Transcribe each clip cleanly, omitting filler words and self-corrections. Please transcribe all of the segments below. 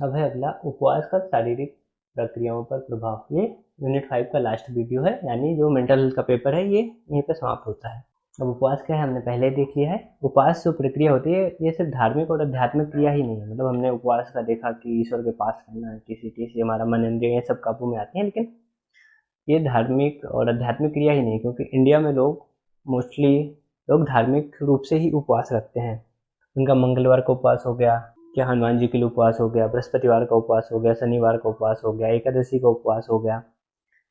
अब है अगला उपवास का शारीरिक प्रक्रियाओं पर प्रभाव। ये यूनिट 5 का लास्ट वीडियो है, यानी जो मेंटल हेल्थ का पेपर है ये यहीं पर समाप्त होता है। अब उपवास क्या है हमने पहले देख लिया है। उपवास जो प्रक्रिया होती है ये सिर्फ धार्मिक और आध्यात्मिक क्रिया ही नहीं है। मतलब हमने उपवास का देखा कि ईश्वर के पास करना है, किसी हमारा मन इंद्रिय ये सब काबू में आती हैं, लेकिन ये धार्मिक और आध्यात्मिक क्रिया ही नहीं, क्योंकि इंडिया में मोस्टली लोग धार्मिक रूप से ही उपवास रखते हैं। उनका मंगलवार का उपवास हो गया, क्या हनुमान जी के लिए उपवास हो गया, बृहस्पतिवार का उपवास हो गया, शनिवार का उपवास हो गया, एकादशी का उपवास हो गया,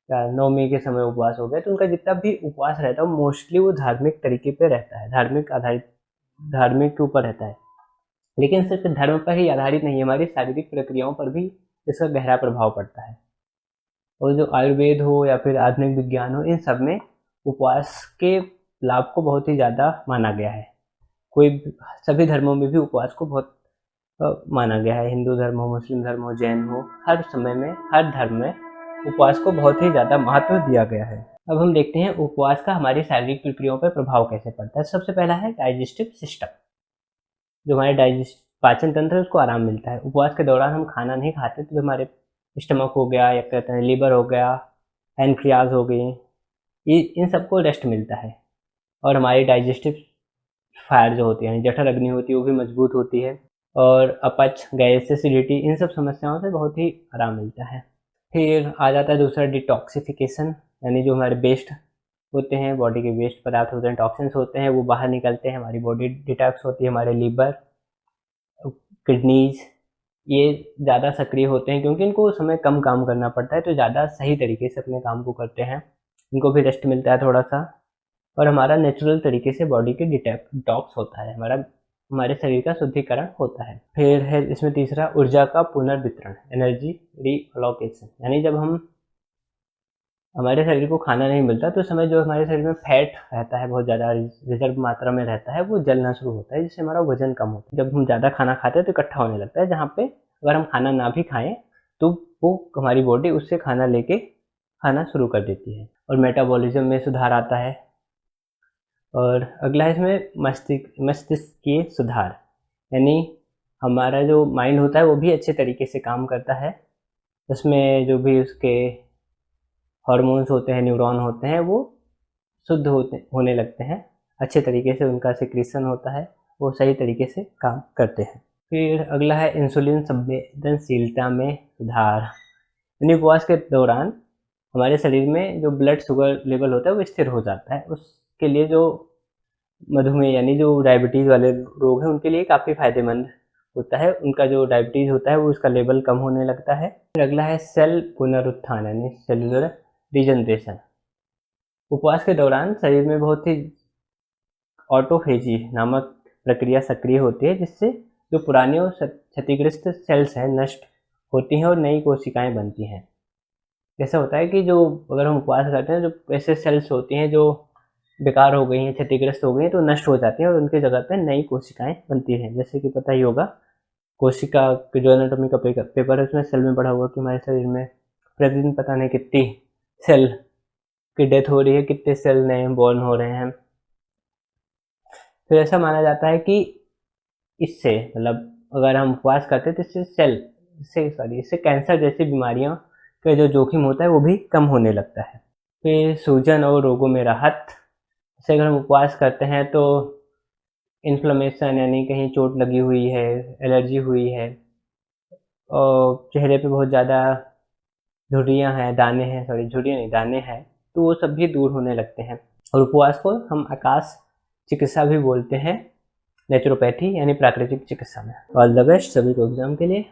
या नवमी के समय उपवास हो गया। तो उनका जितना भी उपवास रहता है मोस्टली वो धार्मिक तरीके पे रहता है, धार्मिक के ऊपर रहता है। लेकिन सिर्फ धर्म पर ही आधारित नहीं है, हमारी शारीरिक प्रक्रियाओं पर भी इसका गहरा प्रभाव पड़ता है। और जो आयुर्वेद हो या फिर आधुनिक विज्ञान हो, इन सब में उपवास के लाभ को बहुत ही ज़्यादा माना गया है। सभी धर्मों में भी उपवास को बहुत माना गया है। हिंदू धर्म हो, मुस्लिम धर्म हो, जैन हो, हर समय में हर धर्म में उपवास को बहुत ही ज़्यादा महत्व दिया गया है। अब हम देखते हैं उपवास का हमारी शारीरिक प्रक्रियाओं पर प्रभाव कैसे पड़ता है। सबसे पहला है डाइजेस्टिव सिस्टम। जो हमारे पाचन तंत्र है उसको आराम मिलता है। उपवास के दौरान हम खाना नहीं खाते तो हमारे स्टमक हो गया, या कहते हैं लीवर हो गया, पैनक्रियाज हो गई, इन सबको रेस्ट मिलता है। और हमारी डाइजेस्टिव फायर जो होती है, जठर अग्नि होती है, वो भी मजबूत होती है। और अपच, गैस, एसिडिटी, इन सब समस्याओं से बहुत ही आराम मिलता है। फिर आ जाता है दूसरा डिटॉक्सिफिकेशन, यानी जो हमारे वेस्ट होते हैं, बॉडी के वेस्ट पदार्थ होते हैं, टॉक्सिन्स होते हैं, वो बाहर निकलते हैं, हमारी बॉडी डिटॉक्स होती है। हमारे लीवर, किडनीज, ये ज़्यादा सक्रिय होते हैं क्योंकि इनको उस समय कम काम करना पड़ता है, तो ज़्यादा सही तरीके से अपने काम को करते हैं। इनको भी रेस्ट मिलता है थोड़ा सा। और हमारा नेचुरल तरीके से बॉडी के डिटॉक्स होता है, हमारे शरीर का शुद्धिकरण होता है। फिर है इसमें तीसरा ऊर्जा का पुनर्वितरण, एनर्जी रीअलोकेशन। यानी जब हमारे शरीर को खाना नहीं मिलता तो उस समय जो हमारे शरीर में फैट रहता है, बहुत ज़्यादा रिजर्व मात्रा में रहता है, वो जलना शुरू होता है, जिससे हमारा वजन कम होता है। जब हम ज़्यादा खाना खाते हैं तो इकट्ठा होने लगता है, जहाँ पे अगर हम खाना ना भी खाएं तो वो हमारी बॉडी उससे खाना लेके खाना शुरू कर देती है, और मेटाबॉलिज्म में सुधार आता है। और अगला है इसमें मस्तिष्कीय सुधार, यानी हमारा जो माइंड होता है वो भी अच्छे तरीके से काम करता है। उसमें जो भी उसके हार्मोन्स होते हैं, न्यूरॉन होते हैं, वो शुद्ध होने लगते हैं, अच्छे तरीके से उनका सिक्रीशन होता है, वो सही तरीके से काम करते हैं। फिर अगला है इंसुलिन संवेदनशीलता में सुधार, यानी उपवास के दौरान हमारे शरीर में जो ब्लड शुगर लेवल होता है वो स्थिर हो जाता है। उसके लिए जो मधुमेह यानी जो डायबिटीज़ वाले लोग हैं उनके लिए काफ़ी फायदेमंद होता है। उनका जो डायबिटीज़ होता है वो उसका लेवल कम होने लगता है। फिर अगला है सेल पुनरुत्थान, यानी सेलुलर रिजनरेशन। उपवास के दौरान शरीर में बहुत ही ऑटोफेजी नामक प्रक्रिया सक्रिय होती है, जिससे जो पुरानी और क्षतिग्रस्त सेल्स हैं नष्ट होती हैं और नई कोशिकाएं बनती हैं। जैसा होता है कि जो अगर हम उपवास करते हैं, जो ऐसे सेल्स होती हैं जो बेकार हो गई हैं, क्षतिग्रस्त हो गई हैं, तो नष्ट हो जाती हैं और उनकी जगह पे नई कोशिकाएं बनती हैं। जैसे कि पता ही होगा, कोशिका के जो एनाटॉमी का पेपर है उसमें सेल में पढ़ा हुआ कि हमारे शरीर में प्रतिदिन पता नहीं कितनी सेल की डेथ हो रही है, कितने सेल नए बॉर्न हो रहे हैं। तो ऐसा माना जाता है कि इससे मतलब अगर हम उपवास करते हैं तो इससे कैंसर जैसी बीमारियों का जो जोखिम होता है वो भी कम होने लगता है। फिर सूजन और रोगों में राहत, जैसे अगर हम उपवास करते हैं तो इन्फ्लेमेशन, यानी कहीं चोट लगी हुई है, एलर्जी हुई है, और चेहरे पे बहुत ज़्यादा झुर्रियाँ हैं, झुर्रियाँ नहीं, दाने हैं, तो वो सब भी दूर होने लगते हैं। और उपवास को हम आकाश चिकित्सा भी बोलते हैं, नेचुरोपैथी यानी प्राकृतिक चिकित्सा में। ऑल द बेस्ट सभी को एग्जाम के लिए।